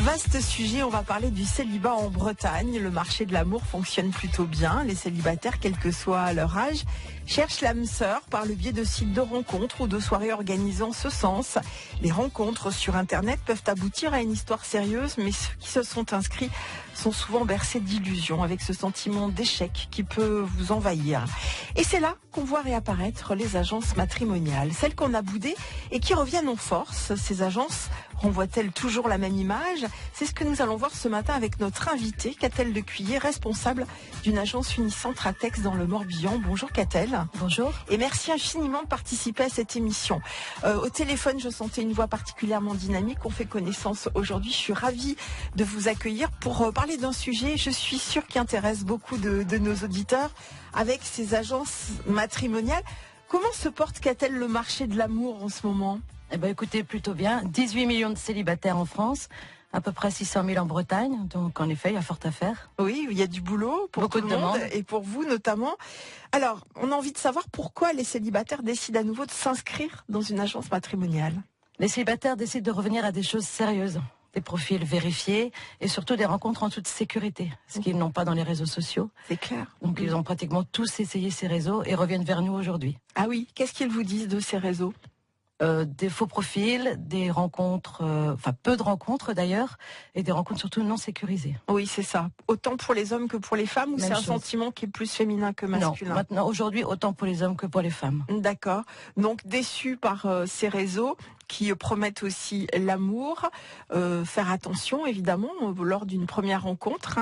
Vaste sujet, on va parler du célibat en Bretagne. Le marché de l'amour fonctionne plutôt bien. Les célibataires, quel que soit leur âge, cherchent l'âme sœur par le biais de sites de rencontres ou de soirées organisées en ce sens. Les rencontres sur Internet peuvent aboutir à une histoire sérieuse, mais ceux qui se sont inscrits sont souvent bercés d'illusions, avec ce sentiment d'échec qui peut vous envahir. Et c'est là qu'on voit réapparaître les agences matrimoniales, celles qu'on a boudées et qui reviennent en force. Ces agences renvoient-elles toujours la même image? C'est ce que nous allons voir ce matin avec notre invitée, Catel Lecuyer, responsable d'une agence Unicentre-Atex dans le Morbihan. Bonjour Catel. Bonjour. Et merci infiniment de participer à cette émission. Au téléphone, je sentais une voix particulièrement dynamique. On fait connaissance aujourd'hui. Je suis ravie de vous accueillir pour parler d'un sujet, je suis sûre, qui intéresse beaucoup de nos auditeurs, avec ces agences matrimoniales. Comment se porte, Catel, le marché de l'amour en ce moment? Eh ben, écoutez, plutôt bien. 18 millions de célibataires en France, à peu près 600 000 en Bretagne. Donc, en effet, il y a fort à faire. Oui, il y a du boulot pour beaucoup tout de le monde demandes. et pour vous notamment. Alors, on a envie de savoir pourquoi les célibataires décident à nouveau de s'inscrire dans une agence matrimoniale. Les célibataires décident de revenir à des choses sérieuses, des profils vérifiés et surtout des rencontres en toute sécurité, ce qu'ils n'ont pas dans les réseaux sociaux. C'est clair. Donc, ils ont pratiquement tous essayé ces réseaux et reviennent vers nous aujourd'hui. Ah oui, qu'est-ce qu'ils vous disent de ces réseaux? Des faux profils, des rencontres, enfin peu de rencontres d'ailleurs, et des rencontres surtout non sécurisées. Oui, c'est ça. Autant pour les hommes que pour les femmes, ou Même c'est un chose. sentiment qui est plus féminin que masculin? Non, maintenant, aujourd'hui, autant pour les hommes que pour les femmes. D'accord. Donc déçus par ces réseaux qui promettent aussi l'amour. Faire attention, évidemment, lors d'une première rencontre.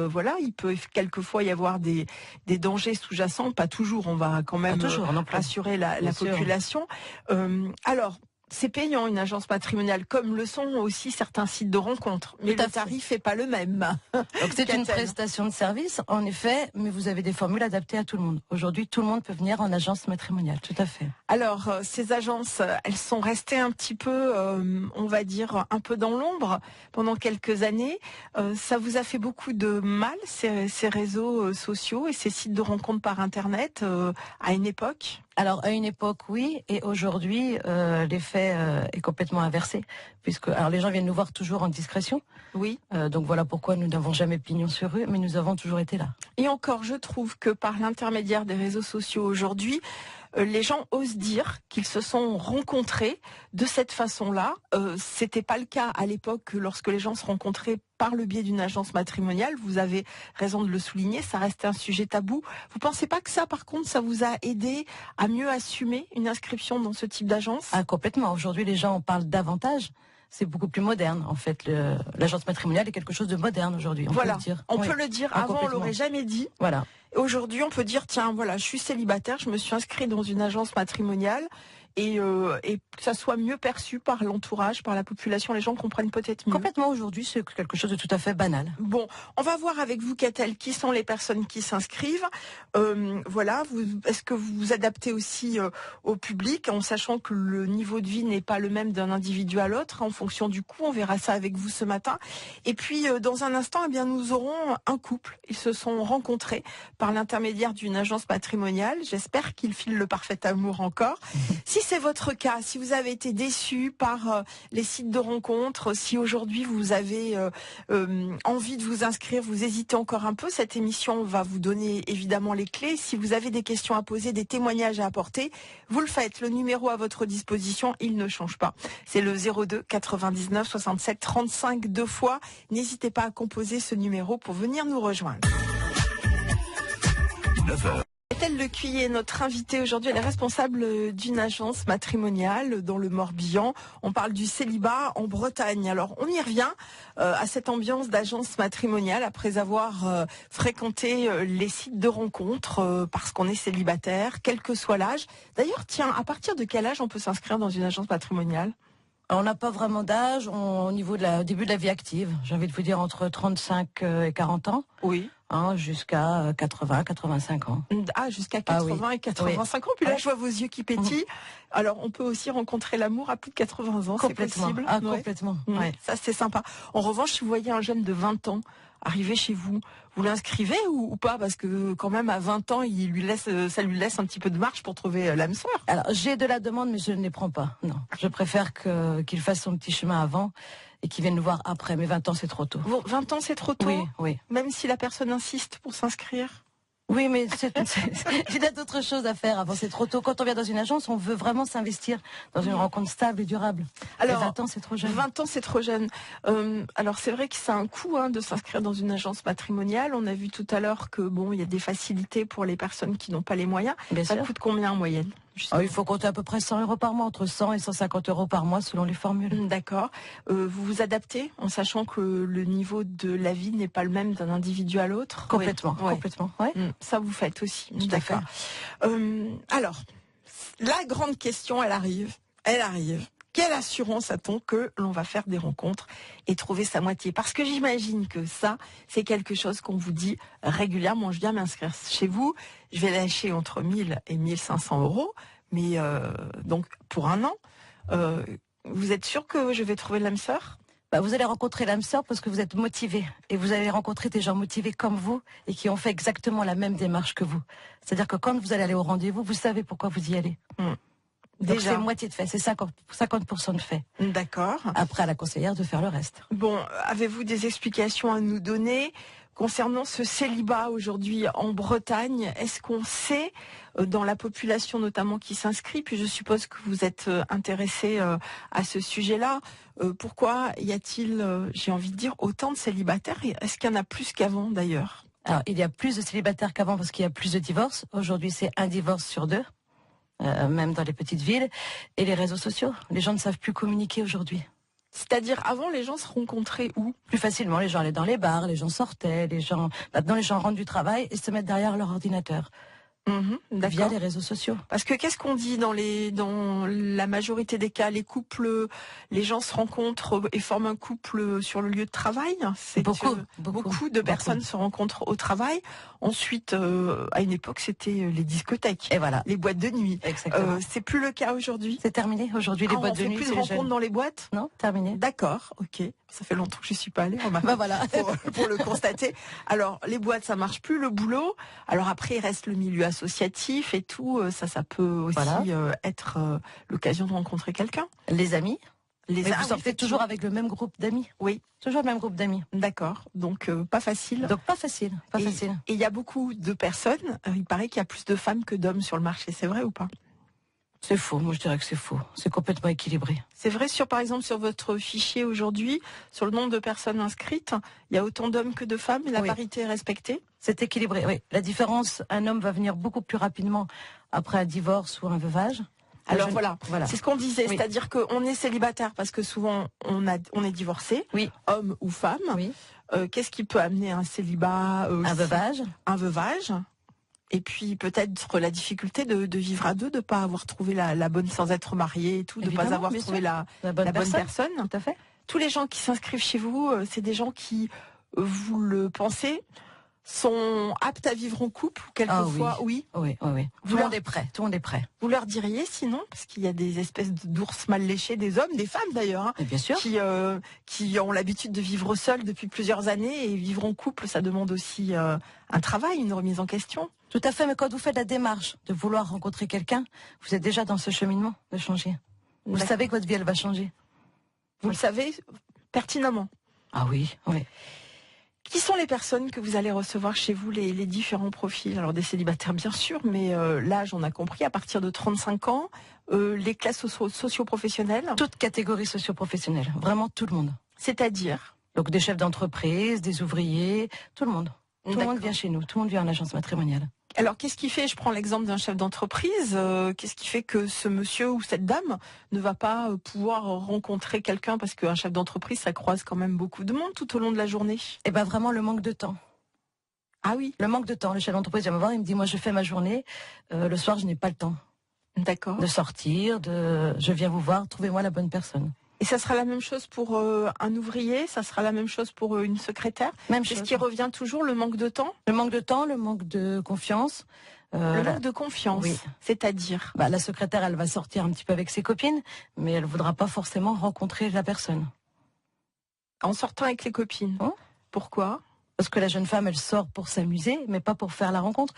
Voilà, il peut quelquefois y avoir des dangers sous-jacents. Pas toujours, on va quand même Pas toujours, non plus. rassurer la Bien sûr. population. Alors, c'est payant une agence matrimoniale, comme le sont aussi certains sites de rencontres. Mais Tout à le fait. tarif n'est pas le même. Donc c'est une Catel. prestation de service, en effet, mais vous avez des formules adaptées à tout le monde. Aujourd'hui, tout le monde peut venir en agence matrimoniale, tout à fait. Alors, ces agences, elles sont restées un petit peu, on va dire, un peu dans l'ombre pendant quelques années. Ça vous a fait beaucoup de mal, ces réseaux sociaux et ces sites de rencontres par Internet, à une époque? Alors à une époque, oui, et aujourd'hui, l'effet est complètement inversé, puisque alors les gens viennent nous voir toujours en discrétion. Oui. Donc voilà pourquoi nous n'avons jamais pignon sur rue, mais nous avons toujours été là. Et encore, je trouve que par l'intermédiaire des réseaux sociaux aujourd'hui, les gens osent dire qu'ils se sont rencontrés de cette façon-là. C'était pas le cas à l'époque lorsque les gens se rencontraient par le biais d'une agence matrimoniale. Vous avez raison de le souligner, ça restait un sujet tabou. Vous pensez pas que ça, par contre, ça vous a aidé à mieux assumer une inscription dans ce type d'agence? Ah, complètement. Aujourd'hui, les gens en parlent davantage. C'est beaucoup plus moderne, en fait. L'agence matrimoniale est quelque chose de moderne aujourd'hui. Voilà, peut le dire. on Oui. peut le dire. Ah, Avant, on complètement. l'aurait jamais dit. Voilà. Aujourd'hui, on peut dire, tiens, voilà, je suis célibataire, je me suis inscrit dans une agence matrimoniale et que ça soit mieux perçu par l'entourage, par la population, les gens comprennent peut-être mieux. Complètement, aujourd'hui, c'est quelque chose de tout à fait banal. Bon, on va voir avec vous, Catel, qui sont les personnes qui s'inscrivent. Voilà, est-ce que vous vous adaptez aussi au public, en sachant que le niveau de vie n'est pas le même d'un individu à l'autre, en fonction du coût? On verra ça avec vous ce matin. Et puis, dans un instant, eh bien, nous aurons un couple. Ils se sont rencontrés par l'intermédiaire d'une agence matrimoniale. J'espère qu'ils filent le parfait amour encore. Si c'est votre cas, si vous avez été déçu par les sites de rencontres, si aujourd'hui vous avez envie de vous inscrire, vous hésitez encore un peu, cette émission va vous donner évidemment les clés. Si vous avez des questions à poser, des témoignages à apporter, vous le faites. Le numéro à votre disposition, il ne change pas. C'est le 02 99 67 35 deux fois. N'hésitez pas à composer ce numéro pour venir nous rejoindre. 9h. Catel Lecuyer, notre invitée aujourd'hui, elle est responsable d'une agence matrimoniale dans le Morbihan. On parle du célibat en Bretagne. Alors, on y revient à cette ambiance d'agence matrimoniale après avoir fréquenté les sites de rencontres parce qu'on est célibataire, quel que soit l'âge. D'ailleurs, tiens, à partir de quel âge on peut s'inscrire dans une agence matrimoniale? On n'a pas vraiment d'âge au niveau au début de la vie active. J'ai envie de vous dire entre 35 et 40 ans. Oui. Jusqu'à 80, 85 ans. Ah, jusqu'à 80 Ah oui. et 85 ans. Puis là, Ouais. je vois vos yeux qui pétillent. Alors, on peut aussi rencontrer l'amour à plus de 80 ans, c'est Complètement. possible. Ah, Ouais. complètement. Mmh, Ouais. ça, c'est sympa. En revanche, si vous voyez un jeune de 20 ans arriver chez vous, vous l'inscrivez ou pas? Parce que quand même à 20 ans, ça lui laisse un petit peu de marge pour trouver l'âme sœur. Alors, j'ai de la demande, mais je ne les prends pas. Non, je préfère qu'il fasse son petit chemin avant et qu'il vienne nous voir après. Mais 20 ans, c'est trop tôt. 20 ans, c'est trop tôt? Oui, oui. Même si la personne insiste pour s'inscrire? Oui, mais il y a d'autres choses à faire avant, c'est trop tôt. Quand on vient dans une agence, on veut vraiment s'investir dans une rencontre stable et durable. Alors, 20 ans, c'est trop jeune. 20 ans, c'est trop jeune. Alors, c'est vrai que c'est un coût de s'inscrire dans une agence matrimoniale. On a vu tout à l'heure que il y a des facilités pour les personnes qui n'ont pas les moyens. Bien Ça sûr. coûte combien en moyenne? Il faut compter à peu près 100 € par mois, entre 100 et 150 € par mois selon les formules. D'accord. Vous vous adaptez en sachant que le niveau de la vie n'est pas le même d'un individu à l'autre? Complètement, Oui. complètement. Ouais. Ça vous faites aussi. Tout à D'accord. Alors, la grande question, elle arrive. Quelle assurance a-t-on que l'on va faire des rencontres et trouver sa moitié? Parce que j'imagine que ça, c'est quelque chose qu'on vous dit régulièrement. Je viens m'inscrire chez vous, je vais lâcher entre 1000 et 1500 €, mais donc pour un an, vous êtes sûr que je vais trouver l'âme sœur? Vous allez rencontrer l'âme sœur parce que vous êtes motivé. Et vous allez rencontrer des gens motivés comme vous et qui ont fait exactement la même démarche que vous. C'est-à-dire que quand vous allez aller au rendez-vous, vous savez pourquoi vous y allez. Donc c'est moitié de fait, c'est 50% de fait. D'accord. Après à la conseillère de faire le reste. Bon, avez-vous des explications à nous donner concernant ce célibat aujourd'hui en Bretagne? Est-ce qu'on sait, dans la population notamment qui s'inscrit, puis je suppose que vous êtes intéressé à ce sujet-là, pourquoi y a-t-il, j'ai envie de dire, autant de célibataires? Est-ce qu'il y en a plus qu'avant d'ailleurs? Alors il y a plus de célibataires qu'avant parce qu'il y a plus de divorces. Aujourd'hui c'est un divorce sur 2. Même dans les petites villes, et les réseaux sociaux. Les gens ne savent plus communiquer aujourd'hui. C'est-à-dire, avant, les gens se rencontraient où? Plus facilement, les gens allaient dans les bars, les gens sortaient, maintenant les gens rentrent du travail et se mettent derrière leur ordinateur. Via les réseaux sociaux. Parce que qu'est-ce qu'on dit dans la majorité des cas, les couples, les gens se rencontrent et forment un couple sur le lieu de travail. Beaucoup de personnes se rencontrent au travail. Ensuite, à une époque, c'était les discothèques. Et voilà. Les boîtes de nuit. Exactement. C'est plus le cas aujourd'hui. C'est terminé aujourd'hui les boîtes de nuit. On fait plus de rencontres dans les boîtes? Non, terminé. D'accord, ok. Ça fait longtemps que je suis pas allée. Voilà. pour le constater. Alors, les boîtes, ça marche plus, le boulot. Alors après, il reste le milieu associatif et tout. Ça peut aussi être l'occasion de rencontrer quelqu'un. Les amis. Vous sortez toujours avec le même groupe d'amis? Oui. Toujours le même groupe d'amis. D'accord. Donc, pas facile. Et il y a beaucoup de personnes, il paraît qu'il y a plus de femmes que d'hommes sur le marché. C'est vrai ou pas? C'est faux, moi je dirais que c'est faux. C'est complètement équilibré. C'est vrai, par exemple, sur votre fichier aujourd'hui, sur le nombre de personnes inscrites, il y a autant d'hommes que de femmes et la parité est respectée? C'est équilibré, oui. La différence, un homme va venir beaucoup plus rapidement après un divorce ou un veuvage. Alors voilà. C'est ce qu'on disait, c'est-à-dire qu'on est célibataire parce que souvent on est divorcé, homme ou femme. Oui. Qu'est-ce qui peut amener un célibat Un veuvage. Un veuvage. Et puis peut-être la difficulté de vivre à deux, de pas avoir trouvé la bonne sans être marié et tout, de pas avoir trouvé la bonne personne. Tout à fait. Tous les gens qui s'inscrivent chez vous, c'est des gens qui, vous le pensez, sont aptes à vivre en couple, quelquefois, oui. Oui. Tout le monde est prêt. Vous leur diriez sinon, parce qu'il y a des espèces d'ours mal léchés, des hommes, des femmes d'ailleurs, bien sûr, qui ont l'habitude de vivre seuls depuis plusieurs années, et vivre en couple, ça demande aussi un travail, une remise en question. Tout à fait, mais quand vous faites la démarche de vouloir rencontrer quelqu'un, vous êtes déjà dans ce cheminement de changer. Vous savez que votre vie, elle va changer. Vous le savez pertinemment. Ah oui. Qui sont les personnes que vous allez recevoir chez vous, les différents profils? Alors des célibataires bien sûr, mais l'âge on a compris, à partir de 35 ans, les classes socio-professionnelles? Toute catégorie socio-professionnelle, vraiment tout le monde. C'est-à-dire? Donc des chefs d'entreprise, des ouvriers, tout le monde. Tout le monde vient chez nous, tout le monde vient en agence matrimoniale. Alors, qu'est-ce qui fait, je prends l'exemple d'un chef d'entreprise, qu'est-ce qui fait que ce monsieur ou cette dame ne va pas pouvoir rencontrer quelqu'un? Parce qu'un chef d'entreprise, ça croise quand même beaucoup de monde tout au long de la journée. Eh bien, vraiment le manque de temps. Ah oui? Le manque de temps. Le chef d'entreprise vient me voir, il me dit, moi je fais ma journée, le soir je n'ai pas le temps. D'accord. De sortir, je viens vous voir, trouvez-moi la bonne personne. Et ça sera la même chose pour un ouvrier, ça sera la même chose pour une secrétaire? Même chose. C'est ce qui revient toujours, le manque de temps? Le manque de temps, le manque de confiance. Le manque de confiance, oui. C'est-à-dire? La secrétaire, elle va sortir un petit peu avec ses copines, mais elle ne voudra pas forcément rencontrer la personne. En sortant avec les copines? Pourquoi? Parce que la jeune femme, elle sort pour s'amuser, mais pas pour faire la rencontre.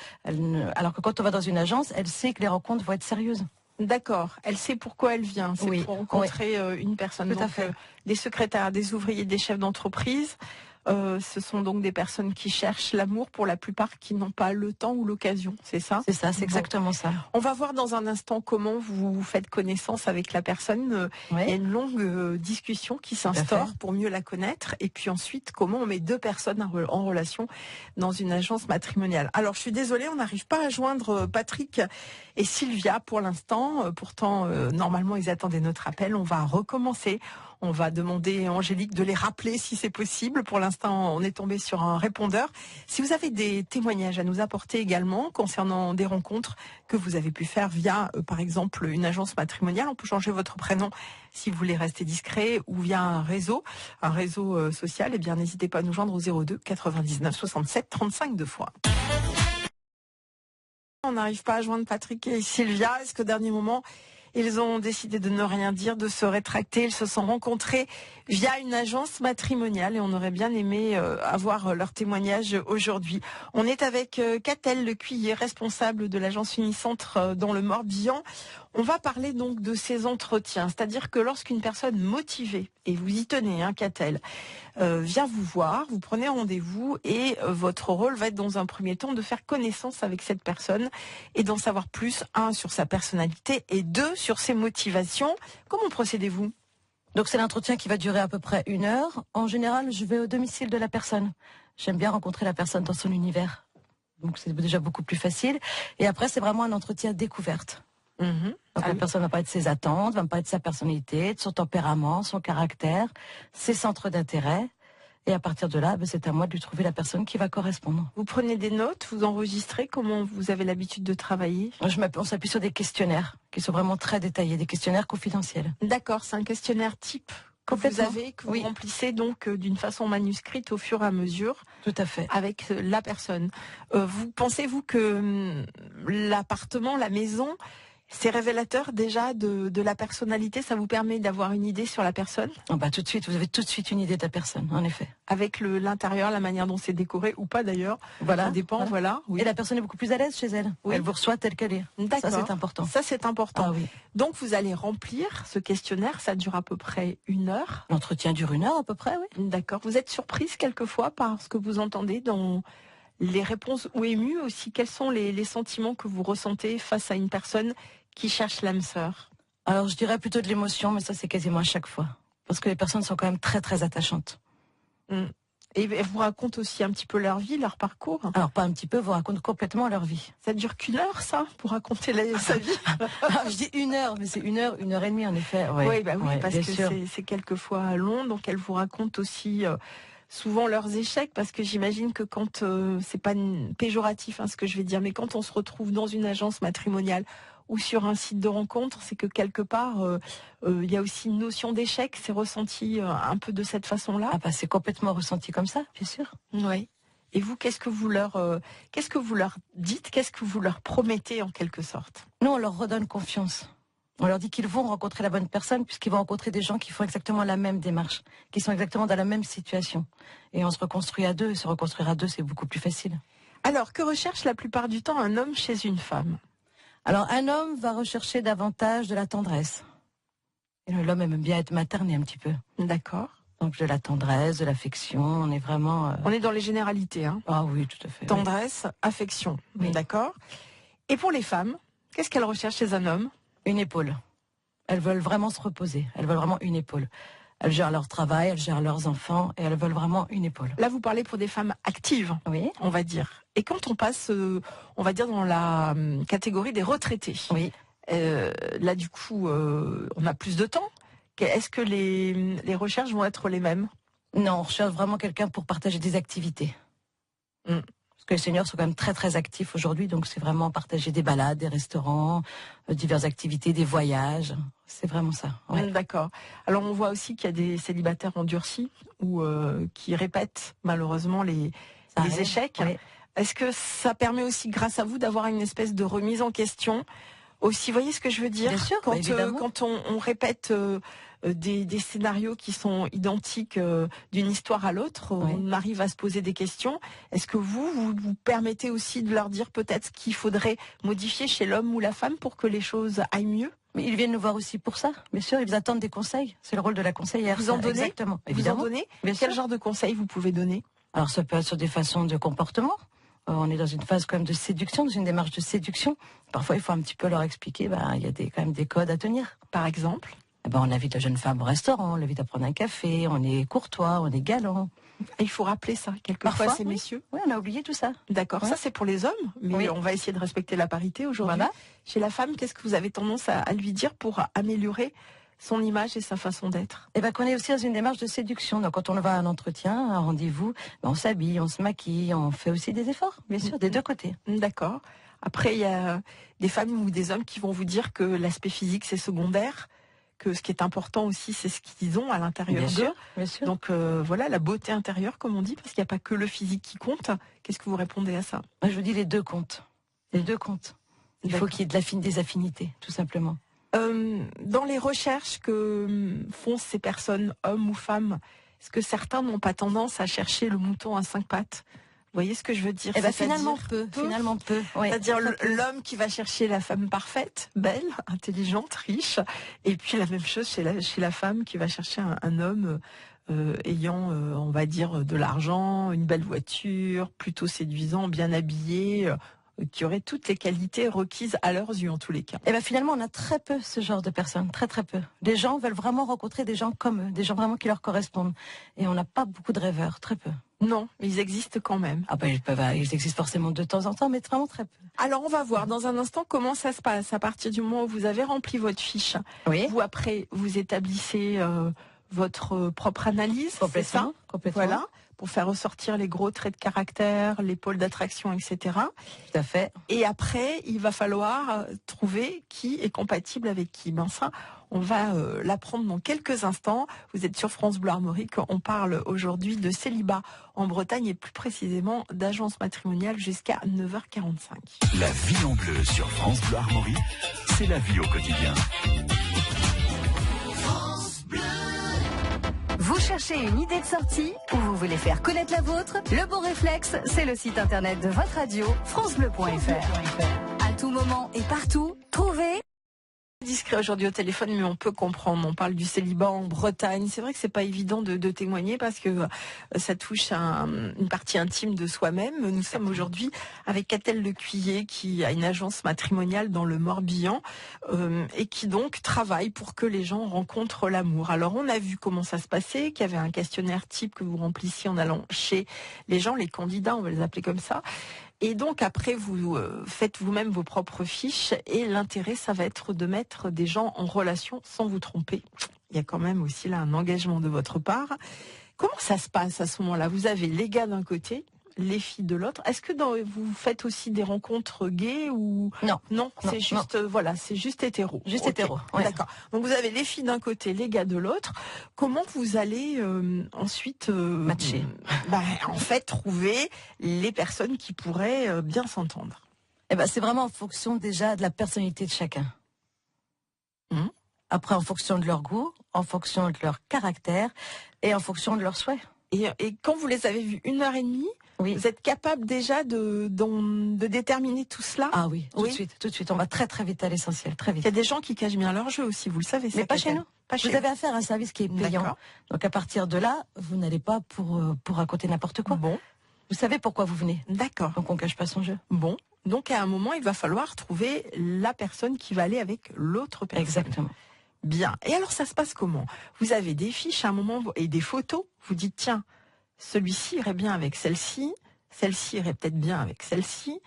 Alors que quand on va dans une agence, elle sait que les rencontres vont être sérieuses. D'accord, elle sait pourquoi elle vient, c'est pour rencontrer une personne. Tout à fait. Des secrétaires, des ouvriers, des chefs d'entreprise, ce sont donc des personnes qui cherchent l'amour pour la plupart qui n'ont pas le temps ou l'occasion, c'est ça? C'est ça, c'est exactement ça. On va voir dans un instant comment vous faites connaissance avec la personne. Il y a une longue discussion qui s'instaure pour mieux la connaître. Et puis ensuite, comment on met deux personnes en relation dans une agence matrimoniale. Alors, je suis désolée, on n'arrive pas à joindre Patrick et Sylvia pour l'instant. Pourtant, normalement, ils attendaient notre appel. On va recommencer. On va demander à Angélique de les rappeler si c'est possible. Pour l'instant, on est tombé sur un répondeur. Si vous avez des témoignages à nous apporter également concernant des rencontres que vous avez pu faire via, par exemple, une agence matrimoniale, on peut changer votre prénom si vous voulez rester discret, ou via un réseau social, eh bien, n'hésitez pas à nous joindre au 02 99 67 35 deux fois. On n'arrive pas à joindre Patrick et Sylvia. Est-ce qu'au dernier moment, ils ont décidé de ne rien dire, de se rétracter? Ils se sont rencontrés via une agence matrimoniale et on aurait bien aimé avoir leur témoignage aujourd'hui. On est avec Catel Lecuyer, responsable de l'agence Unicentre dans le Morbihan. On va parler donc de ces entretiens, c'est-à-dire que lorsqu'une personne motivée, et vous y tenez, Catel, vient vous voir, vous prenez rendez-vous et votre rôle va être dans un premier temps de faire connaissance avec cette personne et d'en savoir plus, un, sur sa personnalité et deux, sur ses motivations. Comment procédez-vous? Donc c'est l'entretien qui va durer à peu près 1 heure. En général, je vais au domicile de la personne. J'aime bien rencontrer la personne dans son univers. Donc c'est déjà beaucoup plus facile. Et après, c'est vraiment un entretien découverte. Donc la personne va parler de ses attentes, va me parler de sa personnalité, de son tempérament, son caractère, ses centres d'intérêt. Et à partir de là, c'est à moi de lui trouver la personne qui va correspondre. Vous prenez des notes, vous enregistrez, comment vous avez l'habitude de travailler? On s'appuie sur des questionnaires qui sont vraiment très détaillés, des questionnaires confidentiels. D'accord, c'est un questionnaire type que vous avez, que vous remplissez donc d'une façon manuscrite au fur et à mesure. Tout à fait. Avec la personne. Pensez-vous que l'appartement, la maison, c'est révélateur déjà de la personnalité? Ça vous permet d'avoir une idée sur la personne? Tout de suite, vous avez tout de suite une idée de la personne, en effet. Avec l'intérieur, la manière dont c'est décoré ou pas d'ailleurs. Voilà. Ça dépend, voilà. Oui. Et la personne est beaucoup plus à l'aise chez elle. Oui. Elle vous reçoit telle qu'elle est. D'accord. Ça, c'est important. Ça, c'est important. Ah, oui. Donc, vous allez remplir ce questionnaire. Ça dure à peu près 1 heure. L'entretien dure 1 heure à peu près, oui. D'accord. Vous êtes surprise quelquefois par ce que vous entendez dans les réponses ou émues aussi? Quels sont les sentiments que vous ressentez face à une personne qui cherche l'âme sœur? Alors, je dirais plutôt de l'émotion, mais ça, c'est quasiment à chaque fois. Parce que les personnes sont quand même très, très attachantes. Et elles vous racontent aussi un petit peu leur vie, leur parcours? Alors, pas un petit peu, vous racontent complètement leur vie. Ça dure qu'1 heure, ça, pour raconter sa vie? Je dis 1 heure, mais c'est 1 heure, 1 heure et demie, en effet. Oui, parce que c'est quelquefois long, donc elles vous racontent aussi souvent leurs échecs, parce que j'imagine que quand, c'est pas péjoratif ce que je vais dire, mais quand on se retrouve dans une agence matrimoniale ou sur un site de rencontre, c'est que quelque part, il y a aussi une notion d'échec. C'est ressenti un peu de cette façon-là? C'est complètement ressenti comme ça, bien sûr. Oui. Et vous, qu'est-ce que vous leur dites? Qu'est-ce que vous leur promettez en quelque sorte? Nous, on leur redonne confiance. On leur dit qu'ils vont rencontrer la bonne personne puisqu'ils vont rencontrer des gens qui font exactement la même démarche, qui sont exactement dans la même situation. Et on se reconstruit à deux. Et se reconstruire à deux, c'est beaucoup plus facile. Alors, que recherche la plupart du temps un homme chez une femme? Alors, un homme va rechercher davantage de la tendresse. Et l'homme aime bien être materné un petit peu. D'accord. Donc, de la tendresse, de l'affection, on est vraiment... On est dans les généralités. Ah oui, tout à fait. Tendresse, affection. Oui. D'accord. Et pour les femmes, qu'est-ce qu'elles recherchent chez un homme? Une épaule. Elles veulent vraiment se reposer. Elles veulent vraiment une épaule. Elles gèrent leur travail, elles gèrent leurs enfants et elles veulent vraiment une épaule. Là, vous parlez pour des femmes actives, oui, on va dire. Et quand on passe, on va dire, dans la catégorie des retraités, oui. Là, du coup, on a plus de temps. Est-ce que les recherches vont être les mêmes? Non, on recherche vraiment quelqu'un pour partager des activités. Parce que les seniors sont quand même très très actifs aujourd'hui, donc c'est vraiment partager des balades, des restaurants, diverses activités, des voyages. C'est vraiment ça. Ouais. D'accord. Alors on voit aussi qu'il y a des célibataires endurcis ou qui répètent malheureusement les échecs. Oui. Est-ce que ça permet aussi, grâce à vous, d'avoir une espèce de remise en question Aussi, voyez ce que je veux dire? Bien sûr, Quand on répète des scénarios qui sont identiques d'une histoire à l'autre, on arrive à se poser des questions. Est-ce que vous permettez aussi de leur dire peut-être ce qu'il faudrait modifier chez l'homme ou la femme pour que les choses aillent mieux? Mais ils viennent nous voir aussi pour ça, bien sûr, ils attendent des conseils. C'est le rôle de la conseillère. Vous en donnez? Exactement. Vous en donnez? Quel genre de conseils vous pouvez donner? Alors ça peut être sur des façons de comportement. On est dans une phase quand même de séduction, dans une démarche de séduction. Parfois, il faut un petit peu leur expliquer, il y a quand même des codes à tenir. Par exemple? On invite la jeune femme au restaurant, on l'invite à prendre un café, on est courtois, on est galant. Et il faut rappeler ça, quelquefois, ces messieurs. Oui, on a oublié tout ça. D'accord, ça c'est pour les hommes, mais on va essayer de respecter la parité aujourd'hui. Voilà. Chez la femme, qu'est-ce que vous avez tendance à lui dire pour améliorer son image et sa façon d'être? Qu'on est aussi dans une démarche de séduction. Donc, quand on va à un entretien, à un rendez-vous, on s'habille, on se maquille, on fait aussi des efforts, bien sûr, des deux côtés. D'accord. Après, il y a des femmes ou des hommes qui vont vous dire que l'aspect physique, c'est secondaire, que ce qui est important aussi, c'est ce qu'ils ont à l'intérieur d'eux. Bien sûr. Donc, voilà, la beauté intérieure, comme on dit, parce qu'il n'y a pas que le physique qui compte. Qu'est-ce que vous répondez à ça? Moi, je vous dis les deux comptent. Les deux comptent. Il faut qu'il y ait des affinités, tout simplement. Dans les recherches que font ces personnes, hommes ou femmes, est-ce que certains n'ont pas tendance à chercher le mouton à 5 pattes? Vous voyez ce que je veux dire? Finalement peu. Oui. C'est-à-dire l'homme qui va chercher la femme parfaite, belle, intelligente, riche, et puis la même chose chez la femme qui va chercher un homme ayant, on va dire, de l'argent, une belle voiture, plutôt séduisant, bien habillé, qui aurait toutes les qualités requises à leurs yeux en tous les cas. Finalement, on a très peu ce genre de personnes, très très peu. Les gens veulent vraiment rencontrer des gens comme eux, des gens vraiment qui leur correspondent. Et on n'a pas beaucoup de rêveurs, très peu. Non, mais ils existent quand même. Ils existent forcément de temps en temps, mais vraiment très peu. Alors on va voir dans un instant comment ça se passe à partir du moment où vous avez rempli votre fiche. Oui. Vous après, vous établissez votre propre analyse, c'est ça? Complètement. Voilà. Pour faire ressortir les gros traits de caractère, les pôles d'attraction, etc. Tout à fait. Et après, il va falloir trouver qui est compatible avec qui. Ça, on va l'apprendre dans quelques instants. Vous êtes sur France Bleu Armorique. On parle aujourd'hui de célibat en Bretagne et plus précisément d'agence matrimoniale jusqu'à 9h45. La vie en bleu sur France Bleu Armorique, c'est la vie au quotidien. Vous cherchez une idée de sortie ou vous voulez faire connaître la vôtre? Le bon réflexe, c'est le site internet de votre radio, francebleu.fr. À tout moment et partout, trouvez... Discret aujourd'hui au téléphone, mais on peut comprendre. On parle du célibat en Bretagne. C'est vrai que c'est pas évident de témoigner parce que ça touche à une partie intime de soi-même. Nous sommes aujourd'hui avec Catel Lecuyer qui a une agence matrimoniale dans le Morbihan et qui donc travaille pour que les gens rencontrent l'amour. Alors on a vu comment ça se passait, qu'il y avait un questionnaire type que vous remplissiez en allant chez les gens, les candidats, on va les appeler comme ça. Et donc après, vous faites vous-même vos propres fiches et l'intérêt, ça va être de mettre des gens en relation sans vous tromper. Il y a quand même aussi là un engagement de votre part. Comment ça se passe à ce moment-là? Vous avez les gars d'un côté, les filles de l'autre. Est-ce que vous faites aussi des rencontres gays ou Non, c'est juste voilà, c'est juste hétéro. Juste hétéro. Ouais. D'accord. Donc vous avez les filles d'un côté, les gars de l'autre. Comment vous allez ensuite matcher? En fait, trouver les personnes qui pourraient bien s'entendre. C'est vraiment en fonction déjà de la personnalité de chacun. Après, en fonction de leur goût, en fonction de leur caractère et en fonction de leurs souhaits. Et quand vous les avez vus 1h30, vous êtes capable déjà de déterminer tout cela? Ah oui, tout de suite. On va très très vite à l'essentiel, très vite. Il y a des gens qui cachent bien leur jeu aussi, vous le savez. Mais pas chez nous. Vous avez affaire à un service qui est payant. Donc à partir de là, vous n'allez pas pour raconter n'importe quoi. Bon. Vous savez pourquoi vous venez. D'accord. Donc on cache pas son jeu. Bon. Donc à un moment, il va falloir trouver la personne qui va aller avec l'autre personne. Exactement. Bien. Et alors ça se passe comment? Vous avez des fiches à un moment et des photos. Vous dites tiens, celui-ci irait bien avec celle-ci irait peut-être bien avec celle-ci.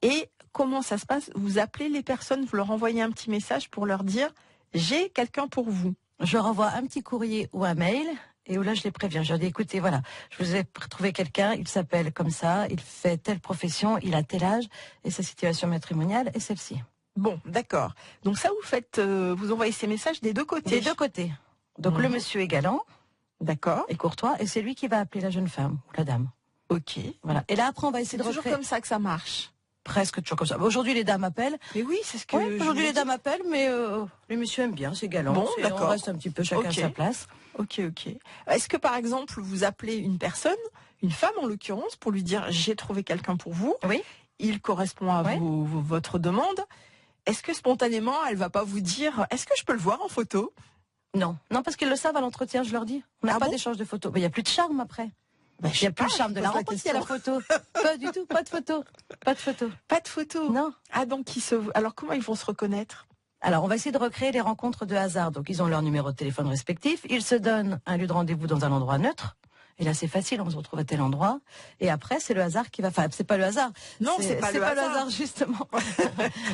Et comment ça se passe? Vous appelez les personnes, vous leur envoyez un petit message pour leur dire j'ai quelqu'un pour vous. Je leur envoie un petit courrier ou un mail et où là je les préviens. Je leur dis écoutez, voilà, je vous ai trouvé quelqu'un, il s'appelle comme ça, il fait telle profession, il a tel âge et sa situation matrimoniale est celle-ci. Bon, d'accord. Donc ça, vous faites, vous envoyez ces messages des deux côtés. Des deux côtés. Donc le monsieur est galant, d'accord, et courtois, et c'est lui qui va appeler la jeune femme ou la dame. Ok. Voilà. Et là après, on va essayer de toujours comme ça que ça marche. presque toujours comme ça. Aujourd'hui, les dames appellent. Mais oui, c'est ce que. Oui, aujourd'hui, les dames appellent, mais les messieurs aiment bien, c'est galant. Bon, on d'accord. reste un petit peu chacun à sa place. Ok. Est-ce que par exemple, vous appelez une personne, une femme en l'occurrence, pour lui dire j'ai trouvé quelqu'un pour vous. Oui. Il correspond à votre demande. Est-ce que spontanément, elle va pas vous dire est-ce que je peux le voir en photo? Non, parce qu'ils le savent à l'entretien, je leur dis. On n'a pas d'échange de photos. Mais il n'y a plus de charme après. Il n'y a plus le charme de la rencontre, il y a la photo. Pas du tout, pas de photo. Pas de photo. Pas de photo. Non. Ah donc alors comment ils vont se reconnaître? Alors, on va essayer de recréer les rencontres de hasard. Donc, ils ont leur numéro de téléphone respectif. Ils se donnent un lieu de rendez-vous dans un endroit neutre. Et là, c'est facile, on se retrouve à tel endroit. Et après, c'est le hasard qui va... Enfin, c'est pas le hasard. Non, c'est pas le hasard, justement.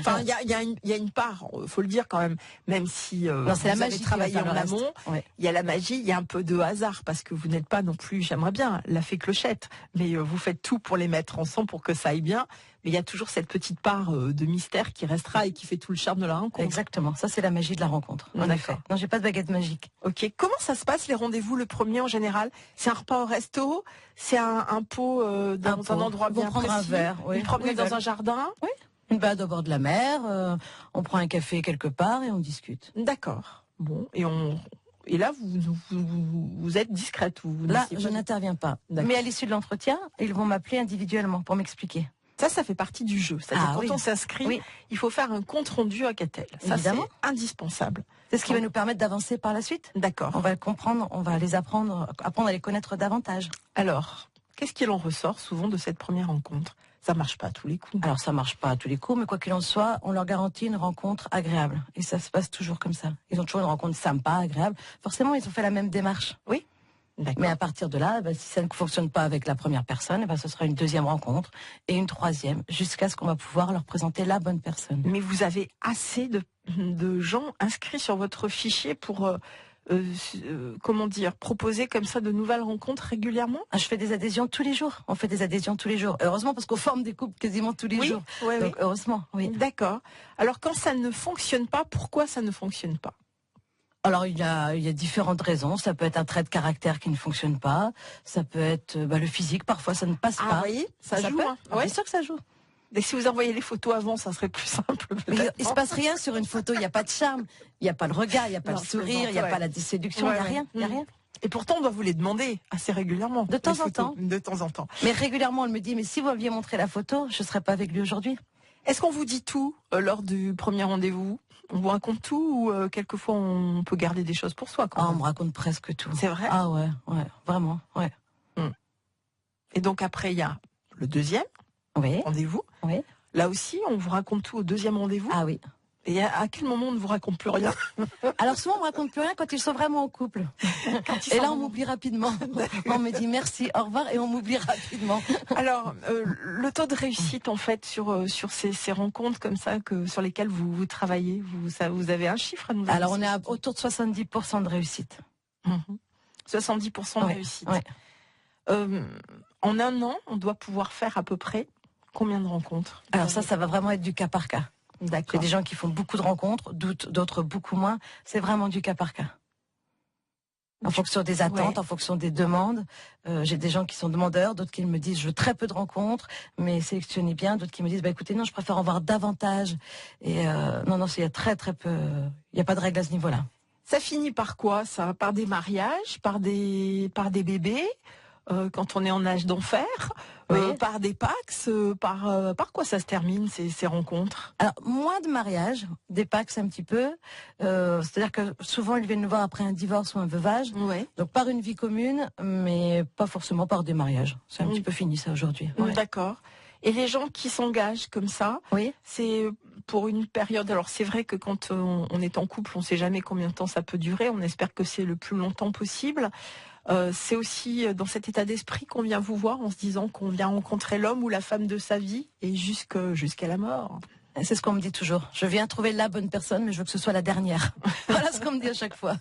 Enfin, il y a une part, faut le dire quand même si c'est la vous magie avez travaillé en amont, il y a la magie, il y a un peu de hasard, parce que vous n'êtes pas non plus, j'aimerais bien, la fée Clochette, mais vous faites tout pour les mettre ensemble pour que ça aille bien. Mais il y a toujours cette petite part de mystère qui restera et qui fait tout le charme de la rencontre. Exactement, ça c'est la magie de la rencontre. D'accord. Non, j'ai pas de baguette magique. Ok, comment ça se passe les rendez-vous le premier en général? C'est un repas au resto? C'est un pot dans un endroit bien précis? Un verre, une promenade dans un jardin? Oui, une balade au bord de la mer, on prend un café quelque part et on discute. D'accord. Bon, et là, vous êtes discrète. Là, je n'interviens pas. Mais à l'issue de l'entretien, ils vont m'appeler individuellement pour m'expliquer. Ça fait partie du jeu. C'est-à-dire quand on s'inscrit, il faut faire un compte rendu à Catel. Ça, c'est indispensable. C'est ce qui va nous permettre d'avancer par la suite. D'accord. On va le comprendre, on va les apprendre à les connaître davantage. Alors, qu'est-ce qu'il en ressort souvent de cette première rencontre? Ça marche pas à tous les coups. Alors, ça marche pas à tous les coups, mais quoi qu'il en soit, on leur garantit une rencontre agréable. Et ça se passe toujours comme ça. Ils ont toujours une rencontre sympa, agréable. Forcément, ils ont fait la même démarche. Oui. Mais à partir de là, si ça ne fonctionne pas avec la première personne, ce sera une deuxième rencontre et une troisième, jusqu'à ce qu'on va pouvoir leur présenter la bonne personne. Mais vous avez assez de gens inscrits sur votre fichier pour, proposer comme ça de nouvelles rencontres régulièrement? Je fais des adhésions tous les jours. On fait des adhésions tous les jours. Heureusement, parce qu'on forme des couples quasiment tous les jours. Donc, heureusement, oui. D'accord. Alors, quand ça ne fonctionne pas, pourquoi ça ne fonctionne pas? Alors il y a différentes raisons. Ça peut être un trait de caractère qui ne fonctionne pas. Ça peut être le physique. Parfois ça ne passe pas. Ah oui, ça joue. C'est sûr que ça joue. Et si vous envoyez les photos avant, ça serait plus simple. Mais il se passe rien sur une photo. Il n'y a pas de charme. Il n'y a pas le regard. Il n'y a pas le sourire. Il n'y a pas la séduction. Il n'y a rien. Il y a rien. Et pourtant, on doit vous les demander assez régulièrement. De temps en temps. De temps en temps. Mais régulièrement, elle me dit, mais si vous aviez montré la photo, je ne serais pas avec lui aujourd'hui. Est-ce qu'on vous dit tout lors du premier rendez-vous? On vous raconte tout ou quelquefois on peut garder des choses pour soi on me raconte presque tout. C'est vrai? Ah ouais, vraiment, ouais. Et donc après, il y a le deuxième rendez-vous. Oui. Là aussi, on vous raconte tout au deuxième rendez-vous? Ah oui. Et à quel moment on ne vous raconte plus rien? Alors souvent on me raconte plus rien quand ils sont vraiment en couple. Et là on m'oublie rapidement. On me dit merci, au revoir et on m'oublie rapidement. Alors le taux de réussite en fait sur ces rencontres comme ça sur lesquelles vous travaillez, vous avez un chiffre à nous donner? Alors on est autour de 70% de réussite. 70% de réussite. Ouais. En un an, on doit pouvoir faire à peu près combien de rencontres? Alors ça va vraiment être du cas par cas. D'accord. Il y a des gens qui font beaucoup de rencontres, d'autres beaucoup moins. C'est vraiment du cas par cas. En fonction des attentes, en fonction des demandes. J'ai des gens qui sont demandeurs, d'autres qui me disent je veux très peu de rencontres, mais sélectionnez bien. D'autres qui me disent écoutez non, je préfère en voir davantage. Et non, il y a très très peu. Il n'y a pas de règle à ce niveau-là. Ça finit par quoi ça? Par des mariages, par des bébés, quand on est en âge d'enfer, par des Pax, par quoi ça se termine ces rencontres? Alors moins de mariages, des Pax un petit peu. C'est-à-dire que souvent ils viennent nous voir après un divorce ou un veuvage. Donc par une vie commune, mais pas forcément par des mariages. C'est un petit peu fini ça aujourd'hui. D'accord. Et les gens qui s'engagent comme ça, c'est pour une période. Alors c'est vrai que quand on est en couple, on ne sait jamais combien de temps ça peut durer. On espère que c'est le plus longtemps possible. C'est aussi dans cet état d'esprit qu'on vient vous voir en se disant qu'on vient rencontrer l'homme ou la femme de sa vie et jusqu'à la mort. C'est ce qu'on me dit toujours. Je viens trouver la bonne personne, mais je veux que ce soit la dernière. Voilà ce qu'on me dit à chaque fois.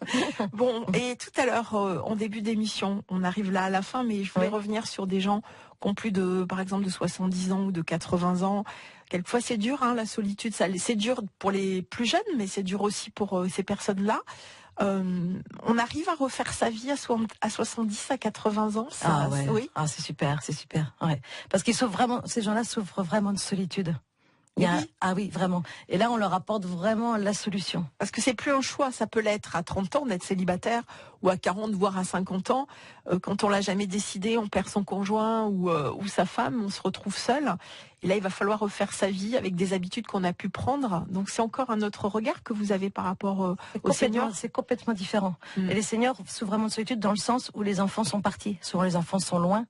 Bon, et tout à l'heure, en début d'émission, on arrive là à la fin, mais je voulais revenir sur des gens qui ont plus par exemple, de 70 ans ou de 80 ans. Quelquefois, c'est dur, la solitude. C'est dur pour les plus jeunes, mais c'est dur aussi pour ces personnes-là. On arrive à refaire sa vie à 70, à 80 ans. Ça, ouais. Oui. C'est super. Ouais. Parce qu'ils souffrent vraiment, ces gens-là souffrent vraiment de solitude. Oui. Ah oui, vraiment. Et là, on leur apporte vraiment la solution. Parce que c'est plus un choix, ça peut l'être à 30 ans d'être célibataire, ou à 40, voire à 50 ans. Quand on l'a jamais décidé, on perd son conjoint ou sa femme, on se retrouve seul. Et là, il va falloir refaire sa vie avec des habitudes qu'on a pu prendre. Donc c'est encore un autre regard que vous avez par rapport aux seniors. C'est complètement différent. Et les seniors souffrent vraiment de solitude dans le sens où les enfants sont partis. Souvent, les enfants sont loin.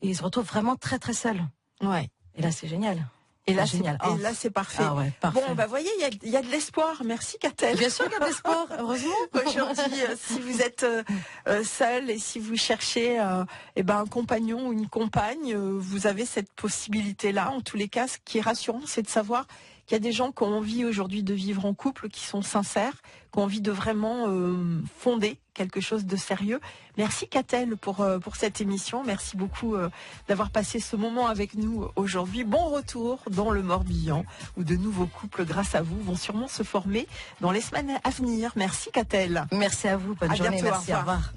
Et ils se retrouvent vraiment très, très seuls. Ouais. Et là, c'est génial. Et là, génial. Et là, c'est parfait. Ah ouais, parfait. Bon, voyez, il y a de l'espoir. Merci, Catel. Bien sûr qu'il y a de l'espoir, heureusement. Aujourd'hui, si vous êtes seul et si vous cherchez un compagnon ou une compagne, vous avez cette possibilité-là. En tous les cas, ce qui est rassurant, c'est de savoir qu'il y a des gens qui ont envie aujourd'hui de vivre en couple, qui sont sincères, qui ont envie de vraiment fonder quelque chose de sérieux. Merci Catel pour cette émission. Merci beaucoup d'avoir passé ce moment avec nous aujourd'hui. Bon retour dans le Morbihan, où de nouveaux couples, grâce à vous, vont sûrement se former dans les semaines à venir. Merci Catel. Merci à vous. Bonne journée. Bientôt, merci. Au revoir.